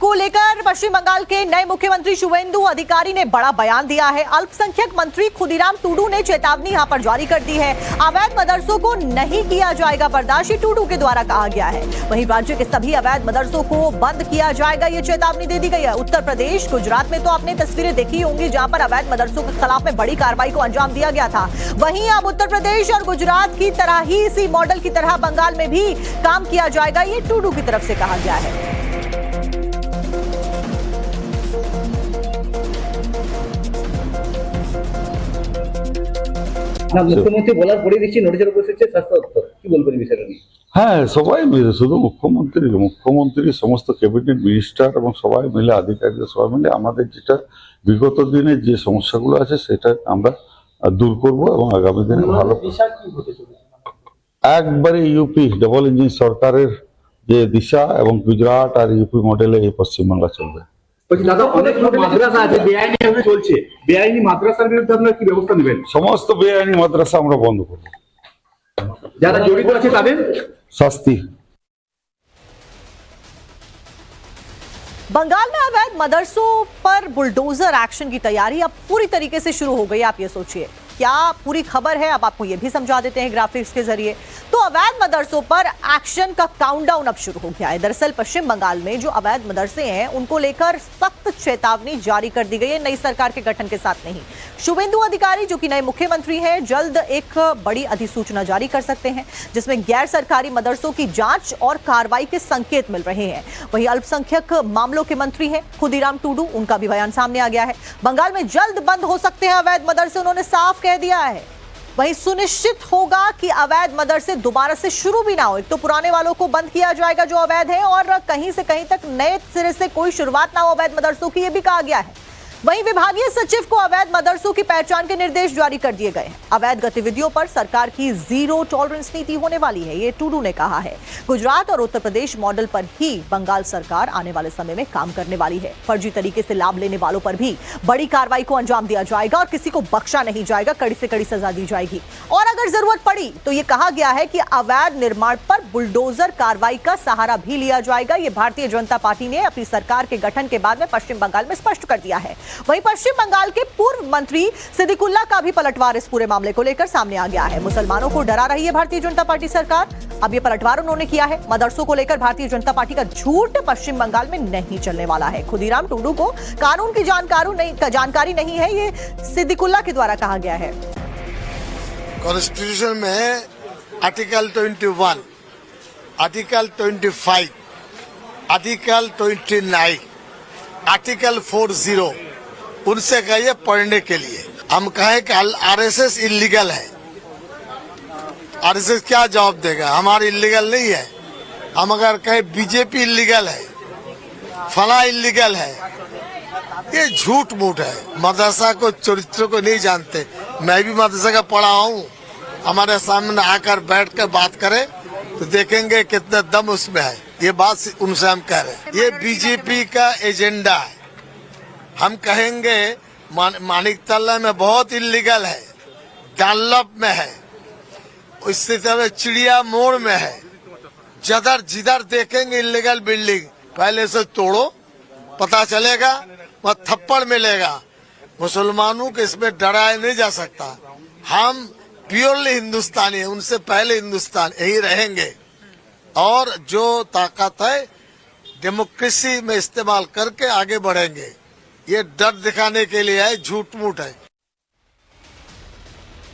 को लेकर पश्चिम बंगाल के नए मुख्यमंत्री शुवेंदु अधिकारी ने बड़ा बयान दिया है। अल्पसंख्यक मंत्री खुदीराम टूडू ने चेतावनी यहां पर जारी कर दी है। अवैध मदरसों को नहीं किया जाएगा बर्दाश्त, टूडू के द्वारा कहा गया है। वहीं राज्य के सभी अवैध मदरसों को बंद किया जाएगा, ये चेतावनी दे दी गई है। उत्तर प्रदेश, गुजरात में तो आपने तस्वीरें देखी होंगी जहां पर अवैध मदरसों के खिलाफ में बड़ी कार्रवाई को अंजाम दिया गया था। वहीं अब उत्तर प्रदेश और गुजरात की तरह ही इसी मॉडल की तरह बंगाल में भी काम किया जाएगा, ये टूडू की तरफ से कहा गया है। না মুখ্যমন্ত্রী বলার পরে দেখছি নোটিশের উপর এসেছে স্বাস্থ্য দপ্তর, কি বলবেন বিষয়টা নিয়ে? হ্যাঁ, সবাই মিলে, শুধু মুখ্যমন্ত্রী সমস্ত ক্যাবিনেট মিনিস্টার এবং সবাই মিলে, আধিকারিকরা সবাই মিলে আমাদের যেটা বিগত দিনে যে সমস্যাগুলো আছে সেটা আমরা দূর করব এবং আগামী দিনে ভালো একবারে ইউপি ডবল ইঞ্জিন সরকারের যে দিশা এবং গুজরাট আর ইউপি মডেলে এই পশ্চিমবাংলা চলবে। দাদা, অনেক মাদ্রাসা আছে বেআইনি ভাবে চলছে, বেআইনি মাদ্রাসার বিরুদ্ধে আপনারা কি ব্যবস্থা নেবেন? সমস্ত বেআইনি মাদ্রাসা আমরা বন্ধ করব, যারা জড়িত আছে তাদের শাস্তি। बंगाल में अवैध मदरसों पर बुलडोजर एक्शन की तैयारी अब पूरी तरीके से शुरू हो गई। आप ये सोचिए क्या पूरी खबर है, अब आपको ये भी समझा देते हैं ग्राफिक्स के जरिए। तो अवैध मदरसों पर एक्शन का काउंटडाउन अब शुरू हो गया है। दरअसल पश्चिम बंगाल में जो अवैध मदरसे हैं उनको लेकर सख्त चेतावनी जारी कर दी गई है, नई सरकार के गठन के साथ नहीं। शुवेंदु अधिकारी जो कि नए मुख्यमंत्री हैं, जल्द एक बड़ी अधिसूचना जारी कर सकते हैं जिसमें गैर सरकारी मदरसों की जांच और कार्रवाई के संकेत मिल रहे हैं। वहीं अल्पसंख्यक मामलों के मंत्री हैं खुदीराम टूडू, उनका भी बयान सामने आ गया है। बंगाल में जल्द बंद हो सकते हैं अवैध मदरसे, उन्होंने साफ कह दिया है। वहीं सुनिश्चित होगा कि अवैध मदरसे दोबारा से शुरू भी ना हो। एक तो पुराने वालों को बंद किया जाएगा जो अवैध है, और कहीं से कहीं तक नए सिरे से कोई शुरुआत ना हो अवैध मदरसों की, ये भी कहा गया है। वहीं विभागीय सचिव को अवैध मदरसों की पहचान के निर्देश जारी कर दिए गए हैं। अवैध गतिविधियों पर सरकार की जीरो टॉलरेंस नीति होने वाली है, ये टूडू ने कहा है। गुजरात और उत्तर प्रदेश मॉडल पर ही बंगाल सरकार आने वाले समय में काम करने वाली है। फर्जी तरीके से लाभ लेने वालों पर भी बड़ी कार्रवाई को अंजाम दिया जाएगा और किसी को बख्शा नहीं जाएगा, कड़ी से कड़ी सजा दी जाएगी। और अगर जरूरत पड़ी तो ये कहा गया है कि अवैध निर्माण पर बुलडोजर कार्रवाई का सहारा भी लिया जाएगा। ये भारतीय जनता पार्टी ने अपनी सरकार के गठन के बाद में पश्चिम बंगाल में स्पष्ट कर दिया है। वहीं पश्चिम बंगाल के पूर्व मंत्री सिद्दीकुल्ला का भी पलटवार इस पूरे मामले को लेकर सामने आ गया है। मुसलमानों को डरा रही है भारतीय जनता पार्टी सरकार, अब ये पलटवार उन्होंने किया है। मदरसों को लेकर भारतीय जनता पार्टी का झूठ पश्चिम बंगाल में नहीं चलने वाला है। खुदीराम टूडू को कानून की जानकारी नहीं है, ये सिद्दीकुल्ला के द्वारा कहा गया है। कॉन्स्टिट्यूशन में आर्टिकल 21, आर्टिकल 25, आर्टिकल 29, आर्टिकल 40 उनसे कहिए पढ़ने के लिए। हम कहें कि आरएसएस इलीगल है, आरएसएस क्या जवाब देगा? हमारा इलीगल नहीं है। हम अगर कहें बीजेपी इलीगल है, फला इलीगल है, ये झूठ मूठ है। मदरसा को, चरित्र को नहीं जानते। मैं भी मदरसा का पढ़ा हूँ, हमारे सामने आकर बैठ कर बात करें तो देखेंगे कितना दम उसमें है। ये बात उनसे हम कह रहे हैं, ये बीजेपी का एजेंडा है। हम कहेंगे मानिकतला में बहुत इलीगल है, डानलप में है, इसी तरह चिड़िया मोड़ में है। जिधर देखेंगे इलीगल बिल्डिंग पहले से तोड़ो, पता चलेगा, वह थप्पड़ मिलेगा। मुसलमानों को इसमें डराया नहीं जा सकता। हम प्योरली हिंदुस्तानी है, उनसे पहले हिंदुस्तान यही रहेंगे। और जो ताकत है डेमोक्रेसी में इस्तेमाल करके आगे बढ़ेंगे। ये डर दिखाने के लिए है, झूठ मूठ है।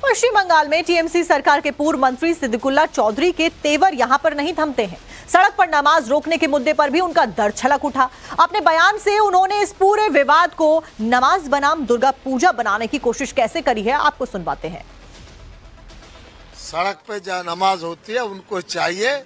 पश्चिम बंगाल में टीएमसी सरकार के पूर्व मंत्री सिद्दीकुल्ला चौधरी के तेवर यहां पर नहीं थमते हैं। सड़क पर नमाज रोकने के मुद्दे पर भी उनका दर छलक उठा। अपने बयान से उन्होंने इस पूरे विवाद को नमाज बनाम दुर्गा पूजा बनाने की कोशिश कैसे करी है, आपको सुनवाते हैं। सड़क पे जहाँ नमाज होती है उनको चाहिए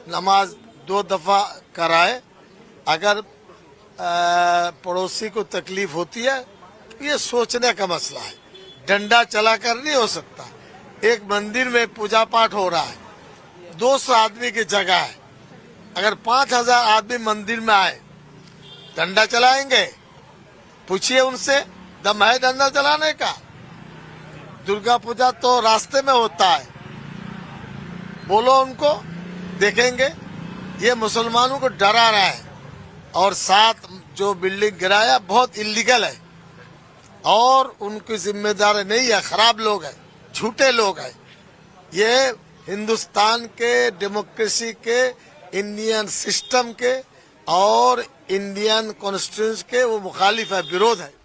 नमाज 2 दफा कराए। अगर पड़ोसी को तकलीफ होती है, ये सोचने का मसला है। डंडा चलाकर नहीं हो सकता। एक मंदिर में पूजा पाठ हो रहा है, 200 आदमी की जगह है, अगर 5000 आदमी मंदिर में आए, डंडा चलाएंगे? पूछिए उनसे, दम है डंडा चलाने का? दुर्गा पूजा तो रास्ते में होता है, बोलो उनको, देखेंगे। ये मुसलमानों को डरा रहा है। और 7 जो बिल्डिंग गिराया बहुत इलीगल है और उनकी जिम्मेदारी नहीं है, खराब लोग हैं, झूठे लोग हैं। ये हिंदुस्तान के डेमोक्रेसी के, इंडियन सिस्टम के और इंडियन कॉन्स्टिट्यूशन के वो मुखालिफ है, विरोध है।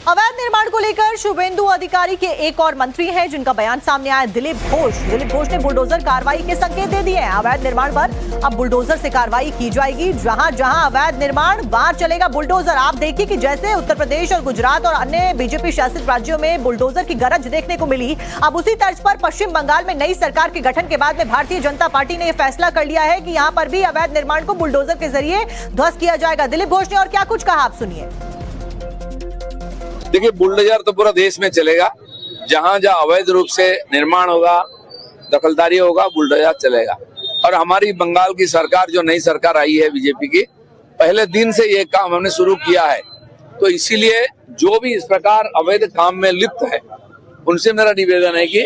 अवैध निर्माण को लेकर शुभेंदु अधिकारी के एक और मंत्री हैं जिनका बयान सामने आया। दिलीप घोष ने बुलडोजर कार्रवाई के संकेत दे दिए हैं। अवैध निर्माण पर अब बुलडोजर से कार्रवाई की जाएगी। जहां जहां अवैध निर्माण वहां चलेगा बुलडोजर। आप देखिए कि जैसे उत्तर प्रदेश और गुजरात और अन्य बीजेपी शासित राज्यों में बुलडोजर की गरज देखने को मिली, अब उसी तर्ज पर पश्चिम बंगाल में नई सरकार के गठन के बाद में भारतीय जनता पार्टी ने यह फैसला कर लिया है कि यहां पर भी अवैध निर्माण को बुलडोजर के जरिए ध्वस्त किया जाएगा। दिलीप घोष ने और क्या कुछ कहा, आप सुनिए। देखिए, बुलडोजर तो पूरा देश में चलेगा। जहां जहां अवैध रूप से निर्माण होगा, दखलदारी होगा, बुलडोजर चलेगा। और हमारी बंगाल की सरकार, जो नई सरकार आई है बीजेपी की, पहले दिन से ये काम हमने शुरू किया है। तो इसीलिए जो भी इस प्रकार अवैध काम में लिप्त है, उनसे मेरा निवेदन है कि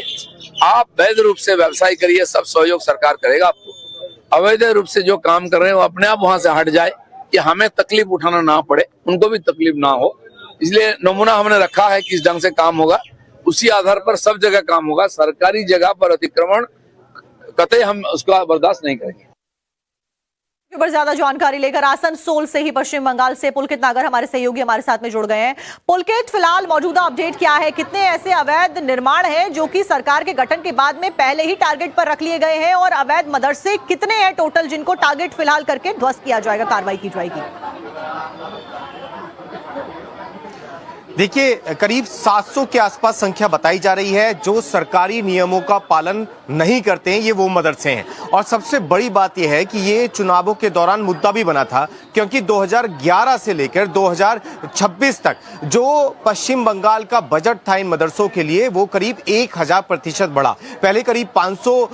आप वैध रूप से व्यवसाय करिए, सब सहयोग सरकार करेगा आपको। अवैध रूप से जो काम कर रहे हैं वो अपने आप वहां से हट जाए कि हमें तकलीफ उठाना ना पड़े, उनको भी तकलीफ ना हो। इसलिए नमूना हमने रखा है किस ढंग से काम होगा, उसी आधार पर सब जगह काम होगा। सरकारी जगह पर अतिक्रमण कतई हम उसका बर्दाश्त नहीं करेंगे। पर ज्यादा जानकारी लेकर आसनसोल से ही पश्चिम बंगाल से पुलकित नागर हमारे सहयोगी हमारे साथ में जुड़ गए हैं। पुलकित, फिलहाल मौजूदा अपडेट क्या है? कितने ऐसे अवैध निर्माण हैं जो कि सरकार के गठन के बाद में पहले ही टारगेट पर रख लिए गए हैं, और अवैध मदरसे कितने हैं टोटल जिनको टारगेट फिलहाल करके ध्वस्त किया जाएगा, कार्रवाई की जाएगी? देखिए, करीब 700 के आसपास संख्या बताई जा रही है जो सरकारी नियमों का पालन नहीं करते हैं। ये वो मदरसे हैं। और सबसे बड़ी बात यह है कि ये चुनावों के दौरान मुद्दा भी बना था, क्योंकि 2011 से लेकर 2026 तक जो पश्चिम बंगाल का बजट था इन मदरसों के लिए, वो करीब 1000% बढ़ा। पहले करीब 500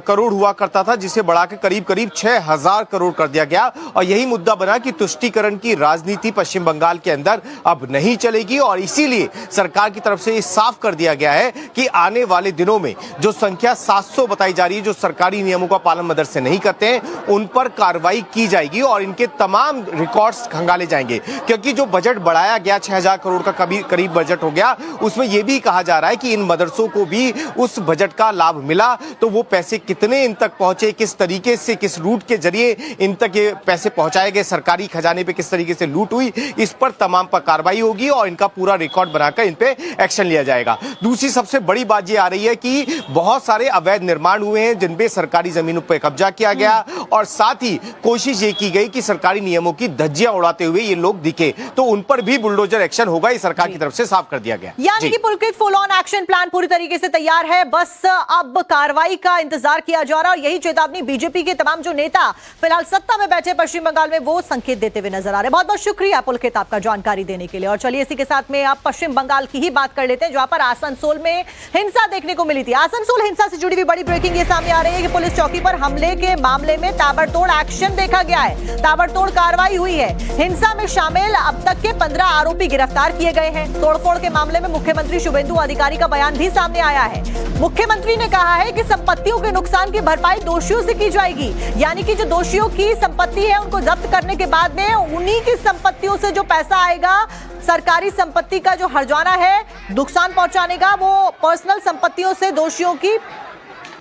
करोड़ हुआ करता था, जिसे बढ़ाकर करीब 6000 करोड़ कर दिया गया। और यही मुद्दा बना कि तुष्टीकरण की राजनीति पश्चिम बंगाल के अंदर अब नहीं चलेगी, और इसीलिए सरकार की तरफ से ये साफ कर दिया गया है कि आने वाले दिनों में जो संख्या 700 बताई जा रही है जो सरकारी नियमों का पालन मदरसे नहीं करते हैं, उन पर कार्रवाई की जाएगी और इनके तमाम रिकॉर्ड्स खंगाले जाएंगे। क्योंकि जो बजट बढ़ाया गया 6000 करोड़ का करीब बजट हो गया, उसमें यह भी कहा जा रहा है कि इन मदरसों को भी उस बजट का लाभ मिला, तो वो पैसे कितने इन तक पहुंचे, किस तरीके से, किस रूट के जरिए इन तक ये पैसे पहुंचाए गए, सरकारी खजाने पे किस तरीके से लूट हुई, इस पर तमाम पर कार्रवाई होगी और इनका पूरा रिकॉर्ड बनाकर इन पे एक्शन लिया जाएगा। दूसरी सबसे बड़ी बात ये आ रही है कि बहुत सारे अवैध निर्माण हुए हैं जिन पे सरकारी जमीनों पर कब्जा किया गया, और साथ ही कोशिश ये की गई कि सरकारी नियमों की धज्जियां उड़ाते हुए ये लोग दिखे, तो उन पर भी बुलडोजर एक्शन होगा, ये सरकार की तरफ से साफ कर दिया गया। यानी कि पुलकित, फुल ऑन एक्शन प्लान पूरी तरीके से तैयार है, बस अब कार्रवाई का इंतजार किया जा रहा है। और यही चेतावनी बीजेपी के तमाम जो नेता फिलहाल सत्ता में बैठे पश्चिम बंगाल में, वो संकेत देते हुए नजर आ रहे हैं। बहुत बहुत शुक्रिया पुलकित आपका जानकारी देने के लिए। और चलिए इसी के साथ में आप पश्चिम बंगाल की ही बात कर लेते हैं, जहां पर आसनसोल में हिंसा देखने को मिली थी। आसनसोल हिंसा से जुड़ी हुई बड़ी ब्रेकिंग ये सामने आ रही है कि पुलिस चौकी पर हमले के मामले में ताबड़तोड़ एक्शन देखा गया है, ताबड़तोड़ कार्रवाई हुई है। हिंसा में शामिल अब तक के 15 आरोपी गिरफ्तार किए गए हैं। तोड़फोड़ के मामले में मुख्यमंत्री शुभेंदु अधिकारी का बयान भी सामने आया है। मुख्यमंत्री ने कहा है कि संपत्तियों के नुकसान की भरपाई दोषियों से की जाएगी, यानी कि जो दोषियों की संपत्ति है उनको जब्त करने के बाद में उन्हीं की संपत्तियों से जो पैसा आएगा, सरकारी संपत्ति का जो हर्जाना है नुकसान पहुंचाने का, वो पर्सनल संपत्तियों से दोषियों की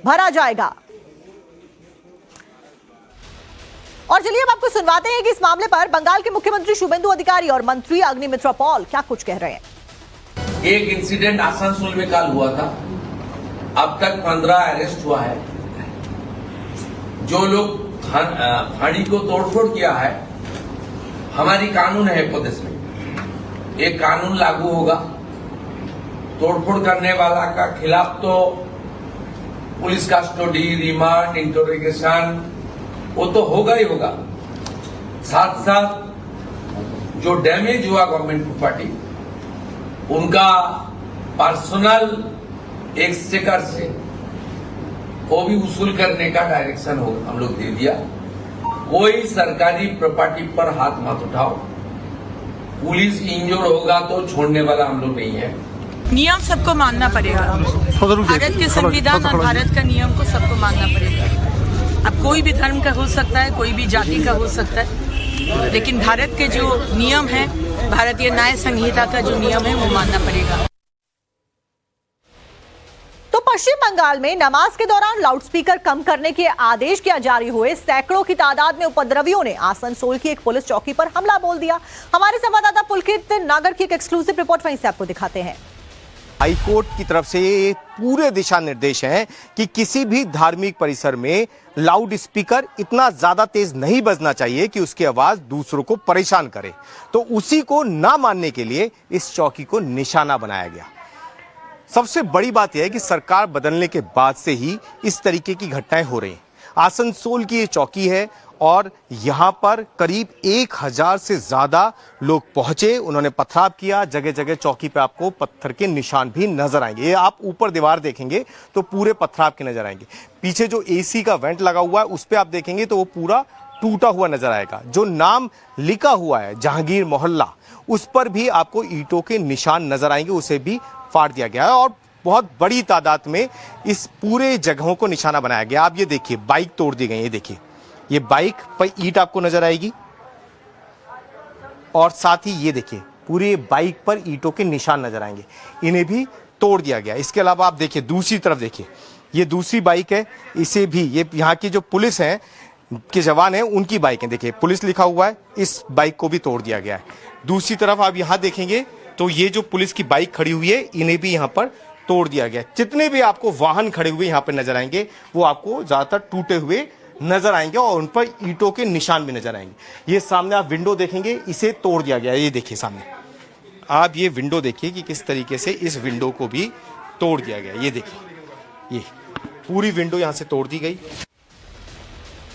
भरा जाएगा। और चलिए अब आपको सुनवाते हैं कि इस मामले पर बंगाल के मुख्यमंत्री शुभेंदु अधिकारी और मंत्री अग्निमित्रा पॉल क्या कुछ कह रहे हैं। एक इंसिडेंट आसनसोल में कल हुआ था, अब तक 15 अरेस्ट हुआ है। जो लोग फाड़ी को तोड़फोड़ किया है, हमारी कानून है प्रदेश में, एक कानून लागू होगा। तोड़फोड़ करने वाला का खिलाफ तो पुलिस कस्टडी, रिमांड, इंटरोगेशन वो तो होगा ही होगा। साथ साथ जो डैमेज हुआ गवर्नमेंट प्रॉपर्टी, उनका पर्सनल एक्सचेकर से वो भी वसूल करने का डायरेक्शन हम लोग दे दिया। कोई सरकारी प्रॉपर्टी पर हाथ मत उठाओ। पुलिस इंजोर होगा तो छोड़ने वाला हम लोग नहीं है। नियम सबको मानना पड़ेगा। भारत के संविधान और भारत का नियम को सबको मानना पड़ेगा। अब कोई भी धर्म का हो सकता है, कोई भी जाति का हो सकता है, लेकिन भारत के जो नियम है, भारतीय न्याय संहिता का जो नियम है वो मानना पड़ेगा। तो पश्चिम बंगाल में नमाज के दौरान लाउडस्पीकर कम करने के आदेश क्या जारी हुए, सैकड़ों की तादाद में उपद्रवियों ने आसनसोल की एक पुलिस चौकी पर हमला बोल दिया। हमारे संवाददाता पुलकित नागर की एक एक्सक्लूसिव रिपोर्ट वहीं से आपको दिखाते हैं। हाईकोर्ट की तरफ से ये पूरे दिशा निर्देश हैं कि किसी भी धार्मिक परिसर में लाउड स्पीकर इतना ज्यादा तेज नहीं बजना चाहिए कि उसकी आवाज दूसरों को परेशान करे। तो उसी को ना मानने के लिए इस चौकी को निशाना बनाया गया। सबसे बड़ी बात यह है कि सरकार बदलने के बाद से ही इस तरीके की घटनाएं हो रही हैं। आसनसोल की ये चौकी है और यहां पर करीब 1000 से ज्यादा लोग पहुंचे, उन्होंने पथराव किया। जगह जगह चौकी पे आपको पत्थर के निशान भी नजर आएंगे। ये आप ऊपर दीवार देखेंगे तो पूरे पथराव के नजर आएंगे। पीछे जो एसी का वेंट लगा हुआ है उस पे आप देखेंगे तो वो पूरा टूटा हुआ नजर आएगा। जो नाम लिखा हुआ है जहांगीर मोहल्ला, उस पर भी आपको ईंटों के निशान नजर आएंगे, उसे भी फाड़ दिया गया है और बहुत बड़ी तादाद में इस पूरे जगहों को निशाना बनाया गया। आप ये देखिए, बाइक तोड़ दी गई। ये देखिए, ये बाइक पर ईंट आपको नजर आएगी और साथ ही ये देखिए पूरे बाइक पर ईंटों के निशान नजर आएंगे, इन्हें भी तोड़ दिया गया। इसके अलावा आप देखिए, दूसरी तरफ देखिए, ये दूसरी बाइक है, इसे भी, ये यहाँ की जो पुलिस है के जवान हैं उनकी बाइक है, देखिए पुलिस लिखा हुआ है, इस बाइक को भी तोड़ दिया गया है। दूसरी तरफ आप यहाँ देखेंगे तो ये जो पुलिस की बाइक खड़ी हुई है इन्हें भी यहाँ पर तोड़ दिया गया। जितने भी आपको वाहन खड़े हुए यहाँ पर नजर आएंगे वो आपको ज्यादातर टूटे हुए नजर आएंगे और उन पर ईंटों के निशान भी नजर आएंगे। ये सामने आप विंडो देखेंगे, इसे तोड़ दिया गया है। ये देखिए सामने आप ये विंडो देखिए कि किस तरीके से इस विंडो को भी तोड़ दिया गया। ये देखिए, ये पूरी विंडो यहाँ से तोड़ दी गई।